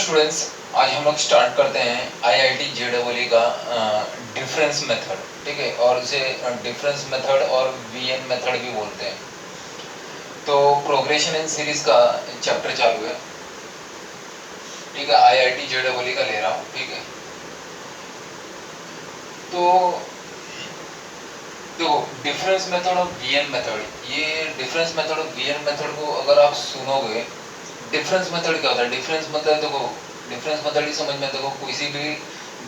Students, आज हम लोग स्टार्ट करते हैं IIT JEE का डिफरेंस मेथड। ठीक है, और इसे डिफरेंस मेथड और VN मेथड भी बोलते हैं। तो प्रोग्रेशन इन सीरीज का चैप्टर चालू है। ठीक है, IIT JEE का ले रहा हूँ। ठीक है, तो डिफरेंस मेथड और VN मेथड, ये डिफरेंस मेथड और VN मेथड को अगर आप सुनोगे, डिफरेंस मेथड क्या होता है? डिफरेंस मतलब देखो, डिफरेंस मेथड ही समझ में, देखो किसी भी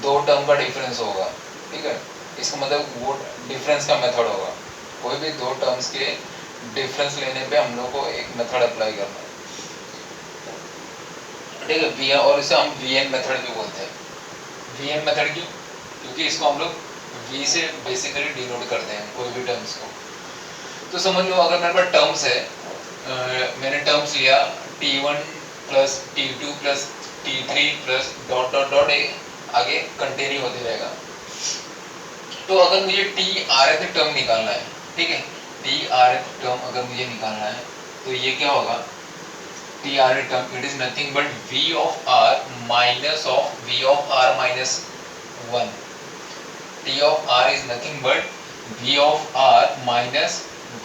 दो टर्म का डिफरेंस होगा। ठीक है, इसका मतलब वो डिफरेंस का मेथड होगा। कोई भी दो टर्म्स के डिफरेंस लेने पे हम लोग को एक मेथड अप्लाई करना है। ठीक है, VN, और इसे हम VN मेथड भी बोलते हैं। VN मेथड क्यों? क्योंकि इसको हम लोग V से बेसिकली डिनोट करते हैं कोई भी टर्म्स को। तो समझ लो, अगर मेरे पास टर्म्स है, मैंने टर्म्स लिया T1 plus T2 plus T3 plus dot dot dot आगे कंटिन्यू होते रहेगा। तो अगर मुझे TRF टर्म निकालना है, ठीक है, TRF टर्म अगर मुझे निकालना है तो ये क्या होगा? TRF term it is nothing but V of R minus of V of R minus 1। T of R is nothing but V of R minus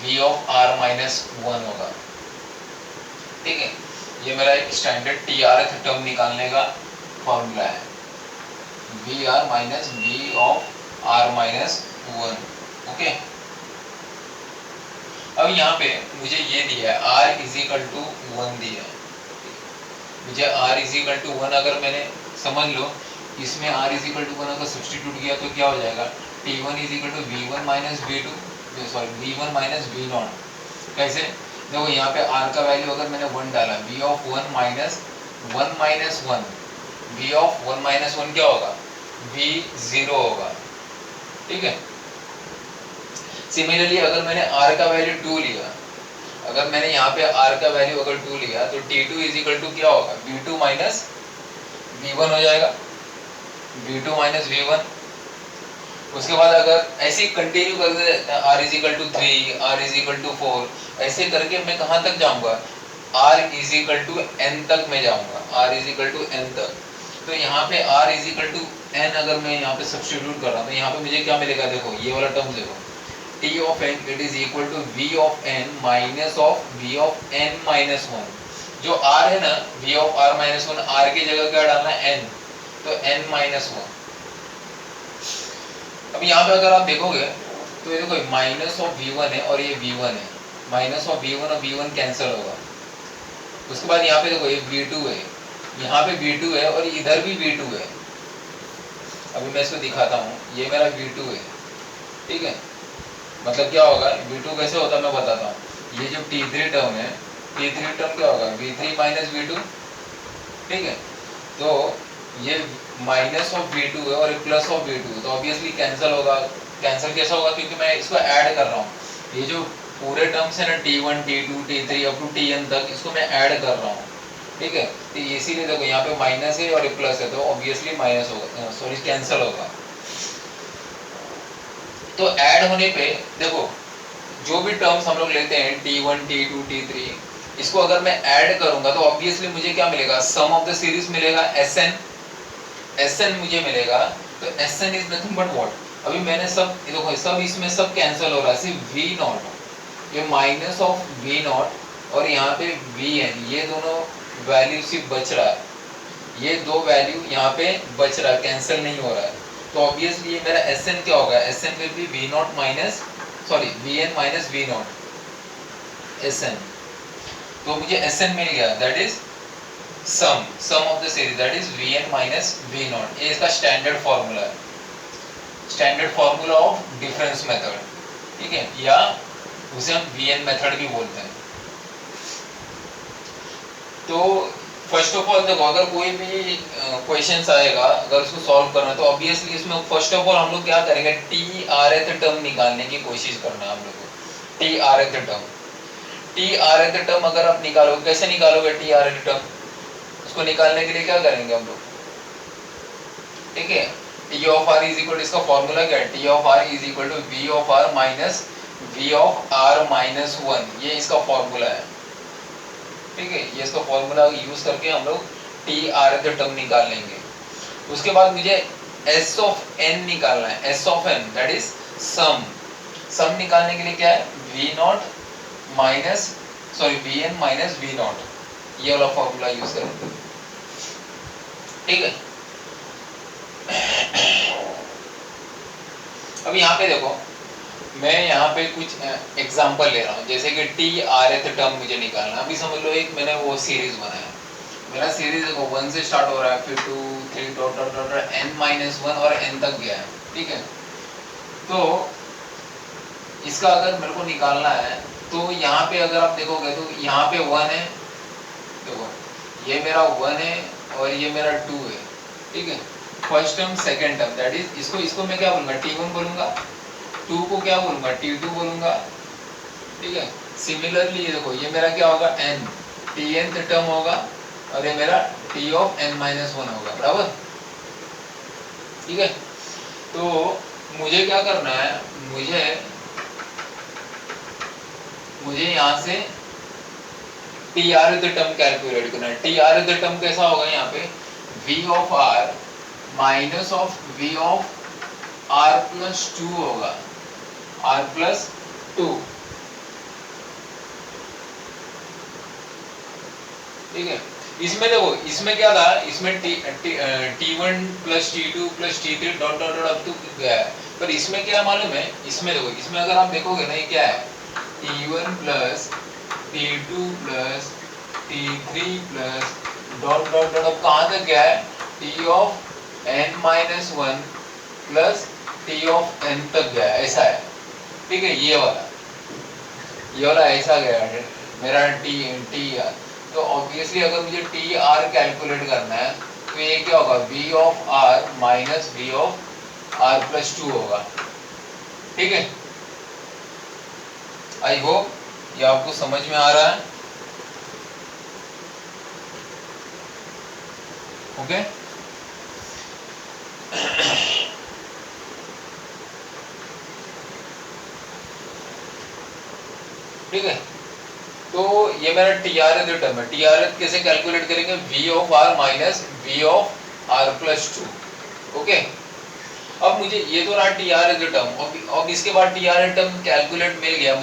V of R minus 1 होगा। ठीक है, ये मेरा एक स्टैंडर्ड TRF टर्म निकालने का formula है, VR minus V of R minus 1। Okay, अब यहाँ पे मुझे ये दिया है R इज इक्वल टू 1 दिया है। मुझे R इज इक्वल टू 1 अगर मैंने, समझ लो, इसमें R इज इक्वल टू 1 अगर सब्सटीट्यूट किया तो क्या हो जाएगा? T1 is equal to V1 minus V2, sorry V1 minus V0। कैसे? देखो यहाँ पे R का वैल्यू अगर मैंने 1 डाला, V of 1 minus 1 minus 1, V of 1 minus 1 क्या होगा? V0 होगा। ठीक है, सिमिलरली अगर मैंने R का वैल्यू 2 लिया, अगर मैंने यहाँ पे R का वैल्यू अगर 2 लिया तो T2 इज इक्वल टू क्या होगा? V2 माइनस V1 हो जाएगा, V2 माइनस V1। उसके बाद अगर ऐसे कंटिन्यू कर दे, R is equal to 3, R is equal to 4, ऐसे करके मैं कहाँ तक जाऊंगा? R is equal to n तक मैं जाऊंगा, R is equal to n तक। तो यहाँ पे R is equal to n अगर मैं यहाँ पे सब्स्टिट्यूट कर रहा हूँ तो यहाँ पे मुझे क्या मिलेगा? देखो ये वाला टर्म देखो, T of n it is equal to V of n minus of V of n minus 1। जो R है ना, V of R minus 1, R की जगह क्या डालना है? n, तो n माइनस 1। अब यहाँ पे अगर आप देखोगे तो ये देखो माइनस ऑफ V1 है और ये V1 है, माइनस ऑफ V1 और V1 कैंसिल होगा। उसके बाद यहाँ पे देखो ये V2 है, यहाँ पे V2 है और इधर भी V2 है। अभी मैं इसको दिखाता हूँ, ये मेरा V2 है। ठीक है, मतलब क्या होगा? V2 कैसे होता है मैं बताता हूँ। ये जो T3 टर्म है, T3 टर्म क्या होगा? V3 minus V2। ठीक है, तो ये माइनस ऑफ V2 है और प्लस ऑफ V2, तो ऑब्वियसली कैंसिल होगा। कैंसिल कैसा होगा? क्योंकि मैं इसको ऐड कर रहा हूँ। ये जो पूरे टर्म्स है ना, T1 T2 T3 up to Tn तक, इसको मैं ऐड कर रहा हूँ। ठीक है, तो इसीलिए देखो यहाँ पे माइनस है और प्लस है, तो ऑब्वियसली माइनस होगा, सॉरी कैंसिल होगा। तो ऐड होने पे देखो, जो भी टर्म्स हम लोग लेते हैं T1 T2 T3, इसको अगर मैं ऐड करूंगा तो ऑब्वियसली मुझे क्या मिलेगा? सम ऑफ द सीरीज मिलेगा, SN मुझे मिलेगा। तो SN is nothing but what? अभी मैंने सब देखो, सब इसमें सब कैंसिल हो रहा है, सिर्फ V0, ये माइनस ऑफ V0 और यहाँ पे VN, ये दोनों वैल्यू सिर्फ बच रहा है। ये दो वैल्यू यहाँ पे बच रहा है, कैंसिल नहीं हो रहा है। तो ऑब्वियसली ये मेरा SN क्या होगा? SN will be V0 minus, sorry VN minus V0 SN। तो मुझे SN मिल गया, that is sum of the series, that is VN minus V0। ये इसका स्टैंडर्ड फार्मूला है, standard formula of difference method. ठीक है, या उसे हम VN मेथड भी बोलते हैं। तो फर्स्ट ऑफ ऑल देखो, अगर कोई भी क्वेश्चंस आएगा, अगर उसको सॉल्व करना है तो ऑब्वियसली इसमें फर्स्ट ऑफ ऑल हम लोग क्या करेंगे? TRF टर्म निकालने की कोशिश करना है हम लोग को। TRF टर्म अगर आप निकालोगे, कैसे निकालोगे TRF टर्म? उसको निकालने के लिए क्या करेंगे हम लोग? ठीक है, T of R is equal, इसका फॉर्मूला क्या है? T of R is equal to V of R minus V of R minus 1, ये इसका फॉर्मूला है। ठीक है, ये इसका फॉर्मूला यूज करके हम लोग टी आर टर्म निकाल लेंगे। उसके बाद मुझे एस ऑफ एन निकालना है, S of n that is sum. Sum निकालने के लिए क्या है, v naught minus sorry v n minus v naught, ये वाला फॉर्मूला यूज करेंगे। ठीक है, अब यहाँ पे देखो, मैं यहाँ पे कुछ एग्जांपल ले रहा हूँ, जैसे कि टी आर एथ टर्म मुझे निकालना। अभी समझ लो एक मैंने वो सीरीज बनाया, मेरा सीरीज देखो 1 से स्टार्ट हो रहा है, फिर 2 3 dot dot dot n minus 1 और n तक गया है। ठीक है, तो इसका अगर मेरे को निकालना है तो यहाँ पे अगर आप देखोगे तो यहाँ पे 1 है, देखो ये मेरा 1 है और ये मेरा 2 है। ठीक है, first term second term that is इसको मैं क्या बोलूँगा, t1 बोलूँगा, 2 को क्या बोलूँगा, t2 बोलूँगा। ठीक है, सिमिलरली ये देखो ये मेरा क्या होगा, n tnth टर्म होगा और ये मेरा t ऑफ n माइनस 1 होगा, बराबर। ठीक है, तो मुझे क्या करना है, मुझे यहाँ से टी आर टर्म कैलकुलेट करना है। टी आर टर्म कैसा होगा, यहाँ पे v of r minus of v of r plus 2 होगा, r प्लस 2। ठीक है, इसमें देखो इसमें क्या था, इसमें t1 plus t2 plus t3 dot dot dot up to गया है, पर इसमें क्या मालूम है, इसमें देखो, इसमें अगर आप देखोगे ना, ये क्या है, t1 plus t2 plus t3 plus dot dot dot अब कहाँ तक गया है, t of n minus 1 plus t of n तक गया है, ऐसा है। ठीक है, ये वाला ऐसा गया है मेरा टी आर। तो ऑब्वियसली अगर मुझे टी आर कैलकुलेट करना है तो ये क्या होगा, v of r minus v of r plus 2 होगा। ठीक है, आई होप ये आपको समझ में आ रहा है। ओके, ठीक है, तो ये मेरा टी आर टर्म है। टी आर कैसे कैलकुलेट करेंगे, v of r minus v of r plus 2। Okay, अब मुझे ये तो रहा टी आर टर्म, और इसके बाद टी आर टर्म कैलकुलेट मिल गया,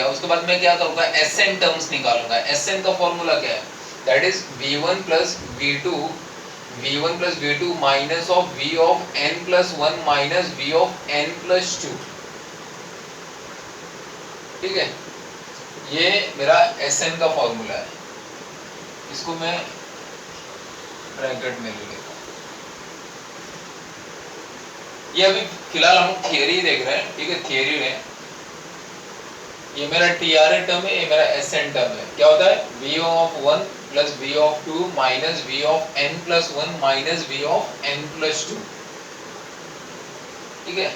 उसके बाद मैं क्या करूंगा, एस एन टर्म्स निकालूंगा। एस एन का फॉर्मूला क्या है, that is v1 plus v2 minus of v of n plus 1 minus v of n plus 2। ठीक है, ये मेरा एस एन का फॉर्मूला है, इसको मैं ब्रैकेट में ले लेता हूँ। ये अभी फिलहाल हम थियरी देख रहे हैं। ठीक है, थियरी में ये मेरा टी आर टर्म है, ये मेरा एस एन टर्म है। क्या होता है, v of 1 plus v of 2 minus v of n plus 1 minus v of n plus 2। ठीक है,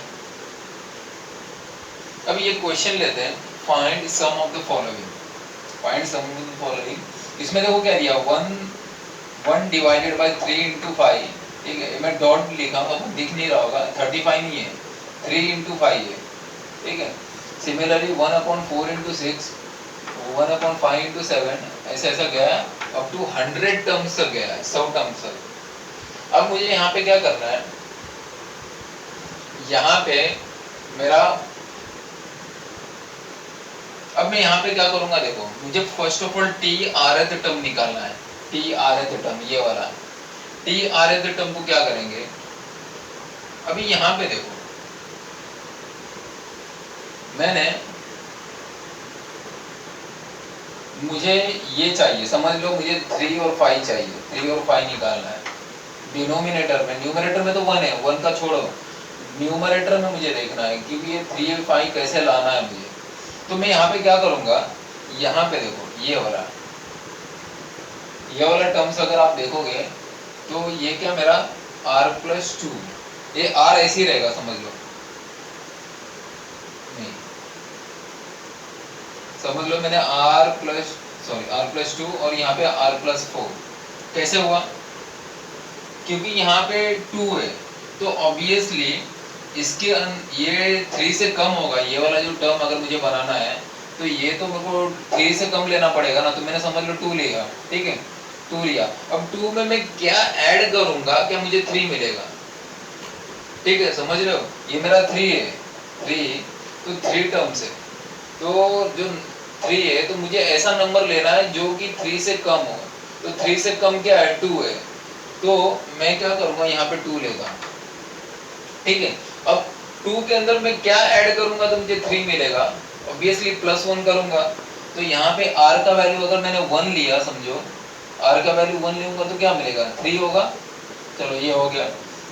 अब ये क्वेश्चन लेते हैं, find sum of the following. इसमें देखो क्या दिया, 1 डिवाइडेड बाय 3 इंटू 5। ठीक है, मैं डॉट लिखा हूँ, आपको दिख नहीं रहा होगा, 35 नहीं है, 3 इंटू 5 है। ठीक है, सिमिलरली 1/4 इंटू 6, 1/5 इंटू 7, ऐसा गया अप टू 100 टर्म्स तक गया है, 100 टर्म्स तक। अब मुझे यहाँ पे क्या करना है, यहाँ पे मेरा, अब मैं यहाँ पे क्या करूंगा, देखो मुझे first of all T R th term निकालना है। टी आर एथ टर्म, ये वाला टी आर एथ टर्म को क्या करेंगे, अभी यहाँ पे देखो मुझे ये चाहिए, समझ लो मुझे 3 और 5 चाहिए, 3 और 5 निकालना है डिनोमिनेटर में। न्यूमरेटर में तो 1 है, 1 का छोड़ो, न्यूमरेटर में मुझे देखना है क्योंकि ये 3 और 5 कैसे लाना है मुझे। तो मैं यहाँ पे क्या करूँगा, यहाँ पे देखो ये वाला टर्म्स अगर आप देखोगे तो ये क्या मेरा r प्लस 2, ये r ऐसे ही रहेगा, समझ लो, नहीं समझ लो मैंने r प्लस 2 और यहाँ पे r प्लस 4 कैसे हुआ, क्योंकि यहाँ पे 2 है तो ऑब्वियसली इसके ये 3 से कम होगा। ये वाला जो टर्म अगर मुझे बनाना है तो ये तो मेरे को 3 से कम लेना पड़ेगा ना, तो मैंने समझ लो 2 लिया। ठीक है, 2 लिया। अब 2 में मैं क्या ऐड करूंगा क्या मुझे 3 मिलेगा। ठीक है, समझ रहे हो, ये मेरा 3 है, 3 तो 3 टर्म्स है, तो जो 3 है तो मुझे ऐसा नंबर लेना है जो कि 3 से कम हो। तो 3 से कम क्या है, 2 है, तो मैं क्या करूंगा यहाँ पे 2 लेगा। ठीक है, अब 2 के अंदर मैं क्या ऐड करूंगा तो मुझे 3 मिलेगा, ऑब्वियसली +1 करूंगा। तो यहाँ पे r का वैल्यू अगर मैंने 1 लिया, समझो r का वैल्यू 1 लूंगा तो क्या मिलेगा, 3 होगा। चलो ये हो गया,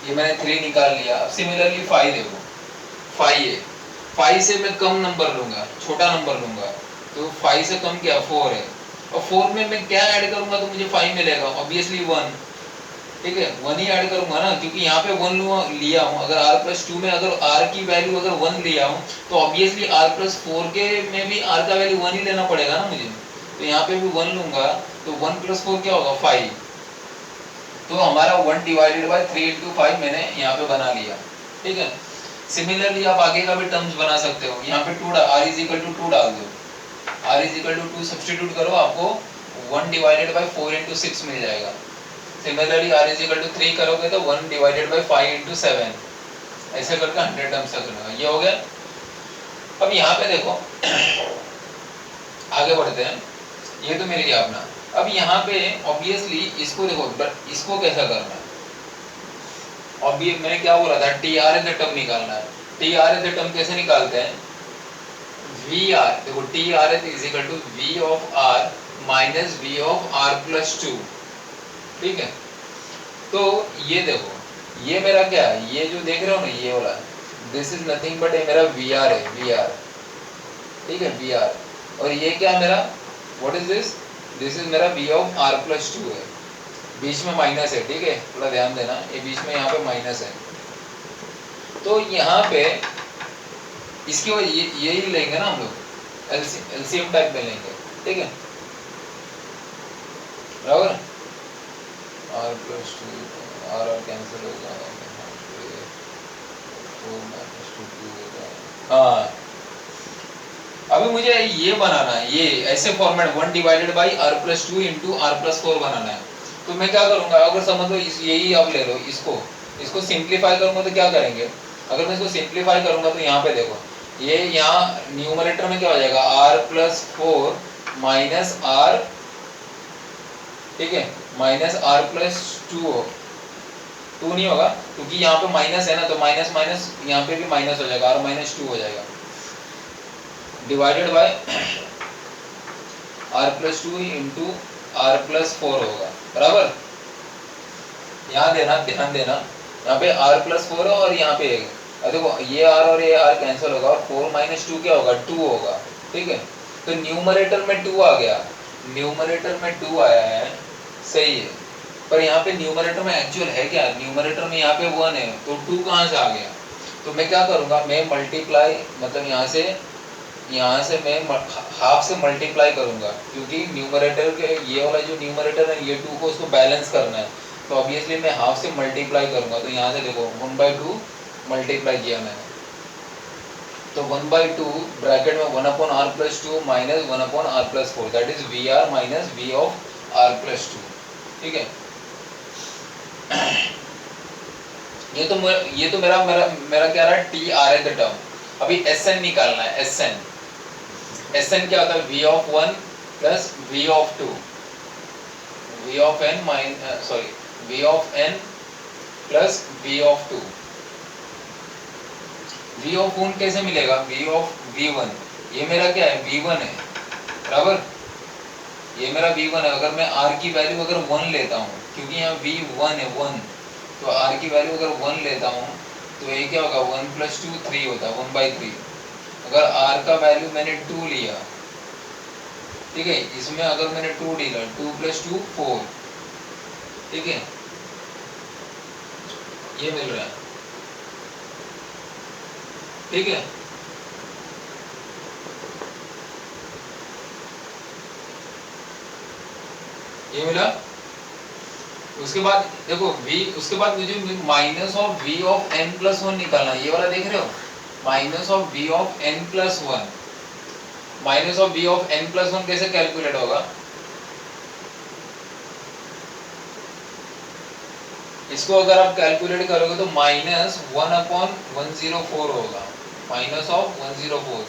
ये मैंने 3 निकाल लिया। अब सिमिलरली 5 देखो, 5 है, 5 से मैं कम नंबर लूंगा, छोटा नंबर लूंगा, तो 5 से कम क्या 4 है, और 4 में मैं क्या ऐड करूंगा तो मुझे 5 मिलेगा, ऑब्वियसली 1। ठीक है, 1 ही ऐड करूंगा ना, क्योंकि यहाँ पे 1 लिया हूँ। अगर r+2 में अगर r की वैल्यू अगर 1 लिया हूँ तो ऑब्वियसली r+4 के में भी r का वैल्यू 1 ही लेना पड़ेगा ना मुझे, तो यहाँ पे भी 1 लूंगा, तो 1+4 क्या होगा 5। तो हमारा 1 डिवाइडेड बाय 3 इंटू 5 मैंने यहाँ पे बना लिया। ठीक है, सिमिलरली आप आगे का भी टर्म्स बना सकते हो। यहाँ पे 2 r इज इक्वल टू 2 डाल दो, r is equal to 2 substitute करो, आपको 1 डिवाइडेड बाय 4 इंटू 6 मिल जाएगा। Similarly r is equal to 3 करोगे तो 1 डिवाइडेड बाय 5 इंटू 7, ऐसे करके 100 टर्म्स तक बनेगा। ये हो गया। अब यहाँ पे देखो आगे बढ़ते हैं, ये तो मिल गया अपना। अब यहाँ पे ऑब्वियसली इसको देखो, इसको कैसा करना है, ऑब्वियस मैंने क्या बोला था, टी आर एज टर्म निकालना है। टी आर एज टर्म कैसे निकालते हैं, वी आर, देखो T R as is equal to V of R minus V of r+2। ठीक है, तो ये देखो, ये मेरा क्या है, ये जो देख रहे हो ना ये वाला, दिस इज नथिंग बट ये मेरा वी आर है, वी आर। ठीक है, वी आर, और ये क्या मेरा, what is this, this is मेरा वी ऑफ r+2 है, बीच में माइनस है। ठीक है, थोड़ा ध्यान देना, ये बीच में यहाँ पे माइनस है, तो यहाँ पे इसकी वजह यही लेंगे ना हम लोग, एलसीएम टाइप में लेंगे। ठीक है, बराबर, r+2 r कैंसिल होगा, हाँ अभी मुझे ये बनाना है, ये ऐसे format 1 divided by r+2 into r+4 बनाना है। तो मैं क्या करूंगा, अगर समझ लो यही आप ले लो, इसको सिंप्लीफाई करूंगा तो क्या करेंगे, अगर मैं इसको सिंप्लीफाई करूंगा तो यहाँ पे देखो, ये यहाँ न्यूमरेटर में क्या हो जाएगा, r+4 माइनस r, ठीक है, माइनस r+2, 2 नहीं होगा क्योंकि यहाँ पे माइनस है ना, तो माइनस माइनस यहाँ पे भी माइनस हो जाएगा, r-2 हो जाएगा, divided by r+2 into r+4 होगा, बराबर। यहाँ देना, ध्यान देना, यहाँ पे r+4 है और यहाँ पे देखो ये r और ये r कैंसिल होगा, और 4 - 2 क्या होगा, 2 होगा। ठीक है, तो न्यूमरेटर में 2 आ गया, न्यूमरेटर में 2 आया है, सही है, पर यहाँ पे न्यूमरेटर में एक्चुअल है क्या, न्यूमरेटर में यहाँ पे 1 है, तो 2 कहाँ से आ गया। तो मैं क्या करूँगा, मैं मल्टीप्लाई, मतलब यहाँ से मैं हाफ से मल्टीप्लाई करूँगा, क्योंकि न्यूमरेटर के ये वाला जो न्यूमरेटर है ये 2 को उसको बैलेंस करना है, तो ऑब्वियसली मैं हाफ से मल्टीप्लाई करूँगा। तो यहाँ से देखो 1/2 मल्टीप्लाई किया मैंने, तो 1/2 ब्रैकेट में 1/r+2 minus 1/r+4, that is V R minus V of r+2। ठीक है, ये तो मेरा मेरा मेरा क्या रहा है, T R as the term. अभी एस एन निकालना है, एस एन क्या होता है, v of 1 plus v of 2, v of n v of n plus v of 2। v of 1 कैसे मिलेगा, v ऑफ v1, ये मेरा क्या है, v1 है, बराबर, ये मेरा v1 है। अगर मैं r की वैल्यू अगर 1 लेता हूँ, क्योंकि यहाँ v1 है 1, तो r की वैल्यू अगर 1 लेता हूँ तो ये क्या होगा, 1 + 2 3 होता है, 1/3। अगर r का वैल्यू मैंने 2 लिया, ठीक है, इसमें अगर मैंने 2 लिया, 2 + 2 4, ठीक है, ये मिल रहा है। ठीक है, ये मिला। उसके बाद देखो v, उसके बाद मुझे minus of v of n+1 निकालना, ये वाला देख रहे हो, minus of v of n+1, minus of v of n+1 कैसे कैलकुलेट होगा, इसको अगर आप कैलकुलेट करोगे तो -1/104 होगा, -104,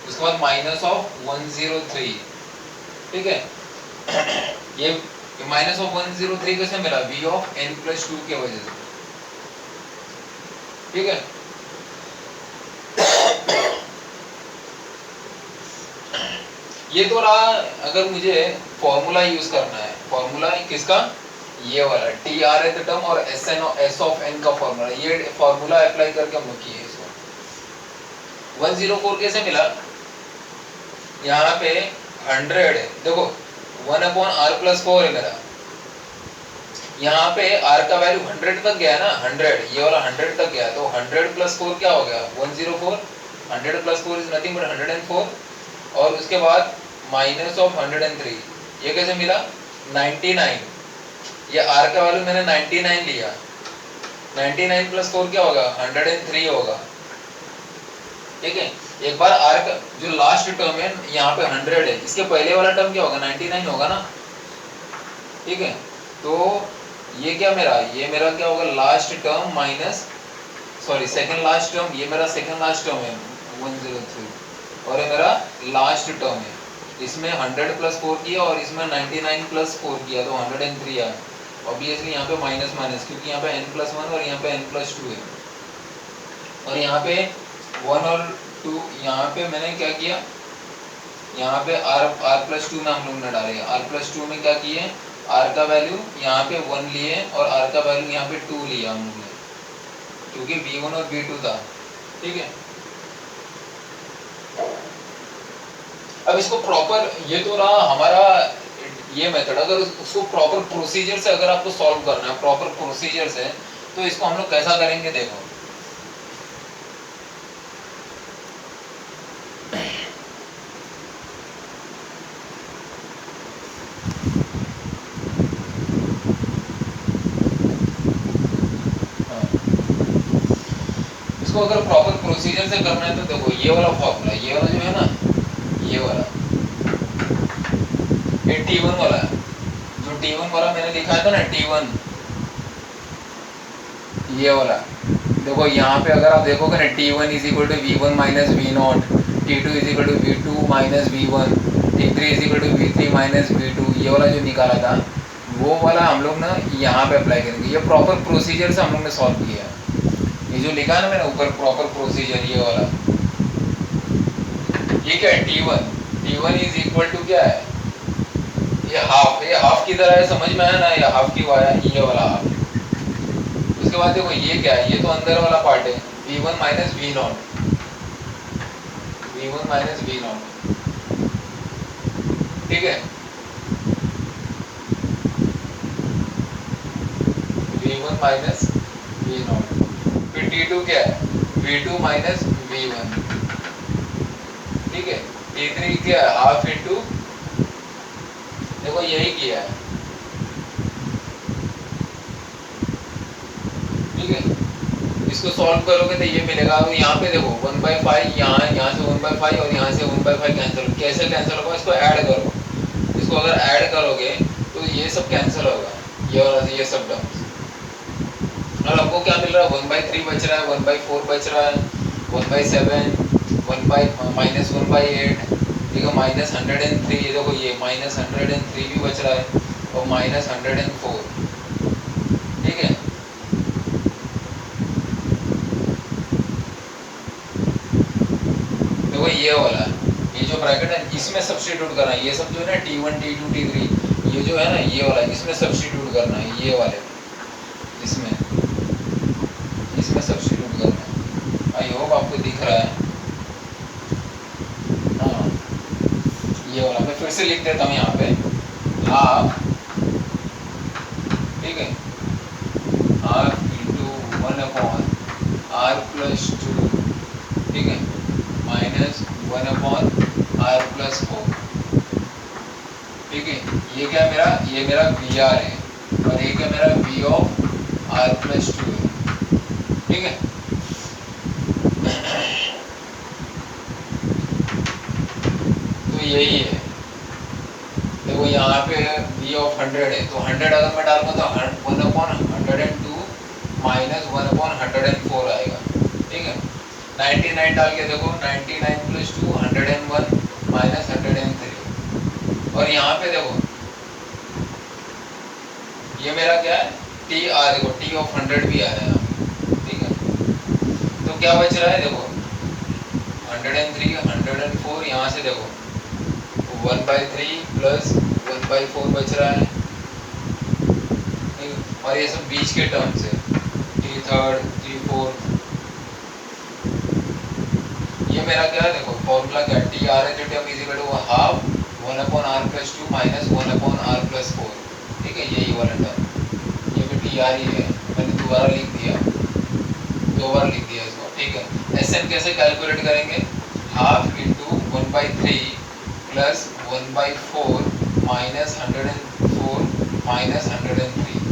उसके बाद -103, ठीक है। ये -103 कैसे मिला? v(n+2) के वजह से, ठीक है। ये तो रहा, अगर मुझे फॉर्मूला यूज करना है, फॉर्मूला किसका? ये वाला TRth टर्म और S(n) का फॉर्मूला, ये फॉर्मूला अप्लाई करके हम लोग किए इसको। 104 कैसे मिला? यहाँ पे 100 है, देखो 1/r+4 है मेरा, यहाँ पे r का वैल्यू 100 तक गया ना, 100, ये वाला 100 तक गया, तो 100+4 क्या हो गया? 104, 100+4 इज नथिंग बट 104, और उसके बाद -103, ये कैसे मिला? 99, ये r का वैल्यू मैंने 99 लिया, 99+4 क्या होगा? 103 होगा, ठीक है। एक बार r का जो लास्ट टर्म है यहाँ पे 100 है, इसके पहले वाला टर्म क्या होगा? 99 होगा ना, ठीक है। तो ये क्या मेरा, ये मेरा क्या होगा? Last term minus, sorry second last term, ये मेरा सेकंड लास्ट टर्म है 103, और ये मेरा लास्ट टर्म है, इसमें 100+4 किया और इसमें 99+4 किया, तो 103 आया। ऑब्वियसली यहाँ पे माइनस माइनस, क्योंकि यहाँ पे n+1 और यहाँ पे n+2 है, और यहाँ पे 1 और 2, यहाँ पे मैंने क्या किया, यहाँ पे r+2 में हम लोग ने डाले, r+2 में क्या किए, r का वैल्यू यहाँ पे 1 लिए और r का वैल्यू यहाँ पे 2 लिया हम लोग ने, क्योंकि v1 और v2 था, ठीक है। अब इसको प्रॉपर, ये तो रहा हमारा ये मेथड, अगर उसको प्रॉपर प्रोसीजर से अगर आपको सॉल्व करना है, प्रॉपर प्रोसीजर से, तो इसको हम लोग कैसा करेंगे, देखो इसको अगर प्रॉपर प्रोसीजर से करना है तो देखो ये वाला फॉर्मूला, ये वाला जो है ना, ये वाला, ये T1 वाला, जो T1 वाला मैंने लिखा था ना, T1, ये वाला, देखो यहाँ पे अगर आप देखोगे ना, T1 = V1 - V0, T2 = V2 - V1, T3 = V3 - V2, ये वाला जो निकाला था, वो वाला हम लोग ना यहाँ पे अप्लाई करेंगे। ये प्रॉपर प्रोसीजर से हम लोग ने सॉल्व किया है, ये जो लिखा है ना मैंने ऊपर प्रॉपर प्रोसीजर, ये वाला, ये क्या है? T1 = क्या है? ये हाफ की तरह है, समझ में आया ना, ये हाफ की वाया, ये वाला हाफ। उसके बाद देखो ये क्या है? ये तो अंदर वाला पार्ट है, V1 - V0, V1 - V0, ठीक है। V1 - V0, फिर T2 क्या है? V2 - V1, ठीक है। T3 क्या है? हाफ इंटू, देखो यही किया है, ठीक है। इसको सॉल्व करोगे तो ये मिलेगा, और यहाँ पे देखो 1/5, यहाँ से 1/5 और यहाँ से 1/5 कैंसिल, कैसे कैंसिल होगा? इसको ऐड करो, इसको अगर ऐड करोगे तो ये सब कैंसिल होगा, ये सब टर्म्स, और आपको क्या मिल रहा है? 1/3 बच रहा है, 1/4 बच रहा है, 1/7, -1/8, ठीक है, -103, ये देखो ये -103 भी बच रहा है, और -104, ठीक है। देखो ये वाला, ये जो ब्रैकेट है इसमें सब्स्टिट्यूट करना है, ये सब जो है ना T1 T2 T3, ये जो है ना ये वाला, इसमें सब्स्टिट्यूट करना है, ये वाले इसमें सब्स्टिट्यूट करना है। आई होप आपको दिख रहा है, हाँ, ये वाला मैं फिर से लिख देता हूँ यहाँ पे, हाफ, ठीक है, हाफ इंटू 1/r+2, ठीक है, -1/r+4, ठीक है। ये क्या मेरा? ये मेरा VR है, और ये क्या मेरा? V(r+2) है, ठीक है। तो यही है, देखो यहाँ पे V(100) है, तो 100 अगर मैं डालूंगा तो 1/102 माइनस 1/104 आएगा, ठीक है। 99 डाल के देखो, 99 + 2 101 माइनस 103, और यहाँ पे देखो ये मेरा क्या है, टी आ, देखो टी ऑफ 100 भी आ रहा है, ठीक है। तो क्या बच रहा है, देखो 103 104, यहाँ से देखो 1/3 + 1/4 बच रहा है, और ये सब बीच के टर्म्स है, T3 T4। ये मेरा क्या है, देखो फॉर्मूला क्या है, TRH term = half 1/r + 2 minus 1/r + 4, ठीक है, यही वाला टर्म। ये भी TR ही है, मैंने दोबारा लिख दिया, दो बार लिख दिया इसको, ठीक है। SN कैसे कैलकुलेट करेंगे, हाफ × 1/3 + 1/4 माइनस 104 माइनस 103,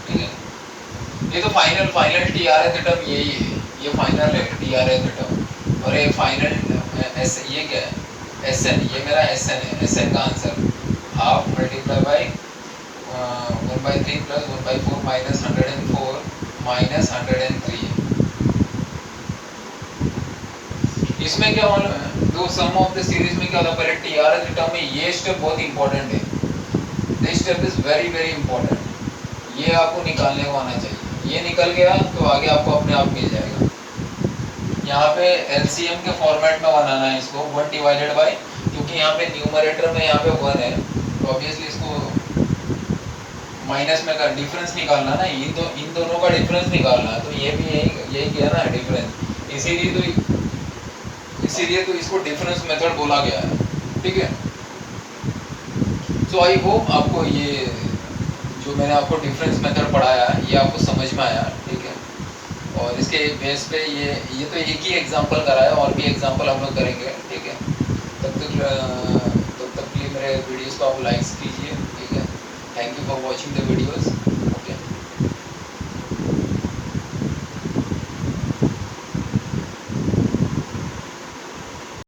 ठीक है। ये तो फाइनल TRH टर्म यही है, ये फाइनल है TRH टर्म, और ये फाइनल ये क्या है, SN, ये मेरा SN है। SN का आंसर हाफ × 1/3 + 1/4 माइनस 104 माइनस 103। इसमें क्या मालूम है, दो सम ऑफ द सीरीज में क्या होता है, पहले TRH टर्म में ये स्टेप बहुत इंपॉर्टेंट है, this step is very very important, ये आपको निकालने को आना चाहिए। ये निकल गया तो आगे आपको अपने आप मिल जाएगा। यहाँ पे LCM के फॉर्मेट में बनाना है इसको, 1/, क्योंकि यहाँ पे न्यूमरेटर में यहाँ पे 1 है, तो ऑब्वियसली इसको माइनस में का डिफरेंस निकालना ना, इन दोनों का डिफरेंस निकालना है, तो ये भी यही किया ना डिफरेंस, इसीलिए तो इसको डिफरेंस मेथड बोला गया है, ठीक है। सो आई होप आपको ये जो मैंने आपको डिफरेंस मेथड पढ़ाया है ये आपको समझ में आया, ठीक है। और इसके बेस पे ये तो एक ही एग्जांपल कराया, और भी एग्जांपल हम लोग करेंगे, ठीक है। तब तक के लिए मेरे वीडियोस को आप लाइक्स कीजिए, ठीक है। Thank you for watching the videos.